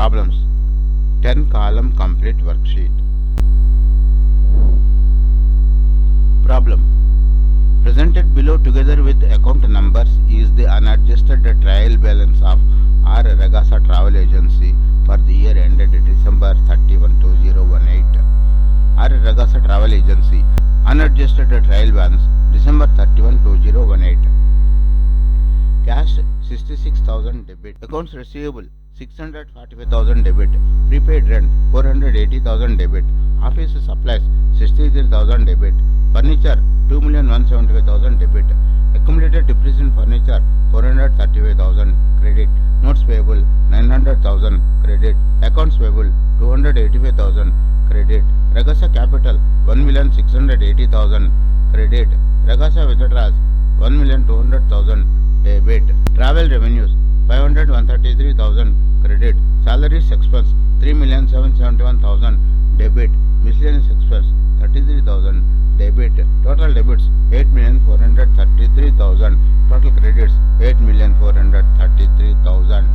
Problems. 10 column complete worksheet. Problem. Presented below together with account numbers is the unadjusted trial balance of RAJESH Travel Agency for the year ended December 31, 2018. RAJESH Travel Agency unadjusted trial balance December 31, 2018. Cash 66,000 debit. Accounts receivable 645,000 debit. Prepaid rent 480,000 debit. Office supplies 63,000 debit. Furniture 2,175,000 debit. Accumulated depreciation furniture 435,000 credit. Notes payable 900,000 credit. Accounts payable 285,000 credit. RAJESH capital 1,680,000 credit. RAJESH withdrawals 1,200,000 debit. Travel revenues 533,000 credit. Salaries expense 3,771,000 debit. Miscellaneous expense 33,000 debit. Total debits 8,433,000. Total credits 8,433,000.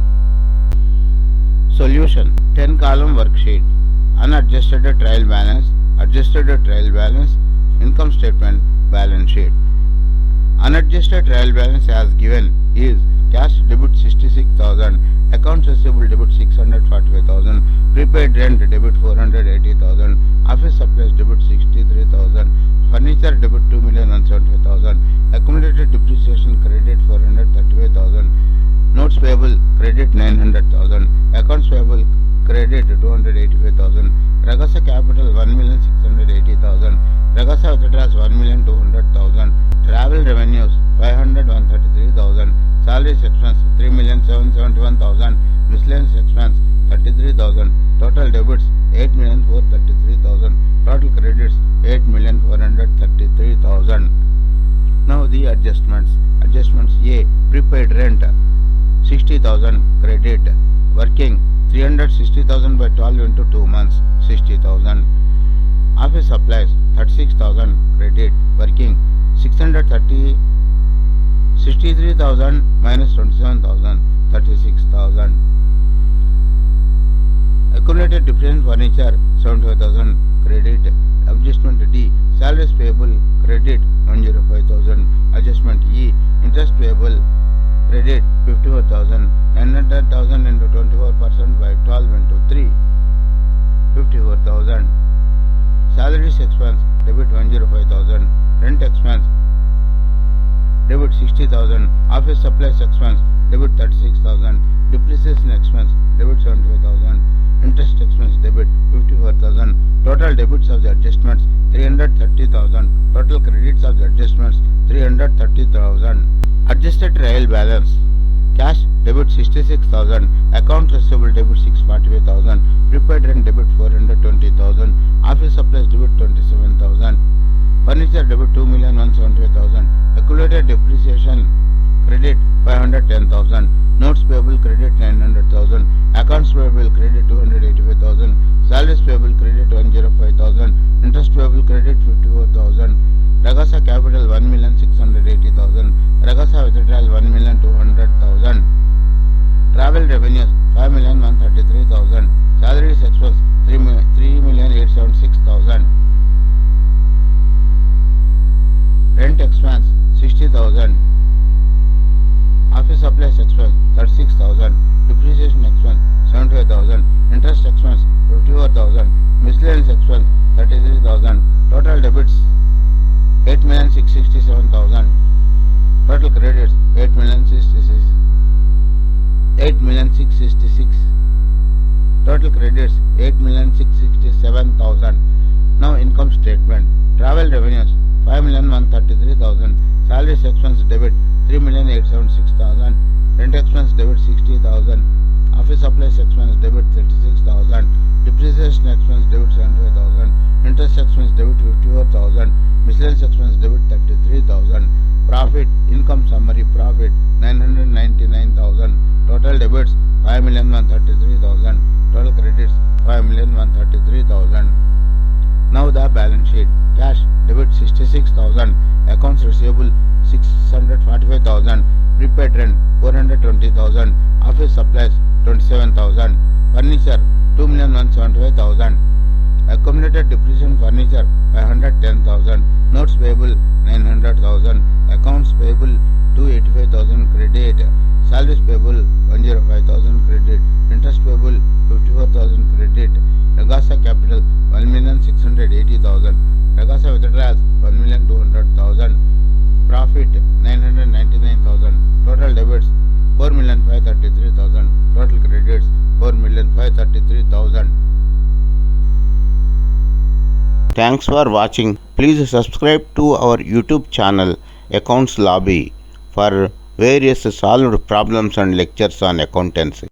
Solution. 10 column worksheet. Unadjusted trial balance, adjusted trial balance, income statement, balance sheet. Unadjusted trial balance as given is cash debit 66,000, accounts receivable debit 645,000, prepaid rent debit 480,000, office supplies debit 63,000, furniture debit 2,175,000, accumulated depreciation credit 435,000, notes payable credit 900,000, accounts payable credit 285,000, RAJESH capital 1,680,000, RAJESH withdrawals 1,200,000, travel revenues 533,000, salaries expense 3,771,000, miscellaneous expense 33,000, total debits 8,433,000, total credits 8,433,000. Now the adjustments. Adjustments A. Prepaid rent 60,000 credit. Working 360,000 by 12 into 2 months 60,000. Office supplies 36,000 credit. Working 63,000 minus 27,000 36,000. Accumulated depreciation furniture 75,000 credit. Adjustment D. Salaries payable credit 105,000. Adjustment E. Interest payable credit 54,000. 900,000 into 24% by 12 into 3 54,000. Salaries expense debit 105,000. Rent expense debit 60,000. Office supplies expense debit 36,000. Depreciation expense debit 75,000. Interest expense debit 54,000. Total debits of the adjustments 330,000. Total credits of the adjustments 330,000. Adjusted trial balance. Cash debit 66,000. Account receivable debit 645,000. Prepaid rent debit 420,000. Office supplies debit 27,000. Furniture debit 2,175,000. Accumulated depreciation credit 510,000. Notes payable credit 900,000. Accounts payable credit 285,000. Salaries payable credit 105,000. Interest payable credit 54,000. RAJESH capital 1,680,000. RAJESH withdrawal 1,200,000. Travel revenues 5,133,000. Salaries expense 3,876,000. Rent expense 60,000. Office supplies expense 36,000. Depreciation expense 75,000. Interest expense 54,000. Miscellaneous expense 33,000. Total debits 8,667,000. Total credits 8,666. Total credits 8,667,000. Now income statement. Travel revenues 5,133,000. Salaries expense debit 3,876,000. Rent expense debit 60,000. Office supplies expense debit 36,000. Depreciation expense debit 75,000. Interest expense debit 54,000. Miscellaneous expense debit 33,000. Profit, income summary profit 999,000. Total debits 5,133,000. Total credits 5,133,000. Now the balance sheet. Cash debit 66,000. Accounts receivable 645,000. Prepaid rent 420,000. Office supplies 27,000. Furniture 2,175,000. Accumulated depreciation furniture 510,000. Notes payable 900,000. Accounts payable 285,000 credit. Salaries payable 105,000 credit. Interest payable 54,000 credit. Ragasa capital 1,680,000. Ragasa withdrawals 1,200,000. Profit 999,000. Total debits 4,533,000. Total credits 4,533,000. Thanks for watching. Please subscribe to our YouTube channel Accounts Lobby for various solved problems and lectures on accountancy.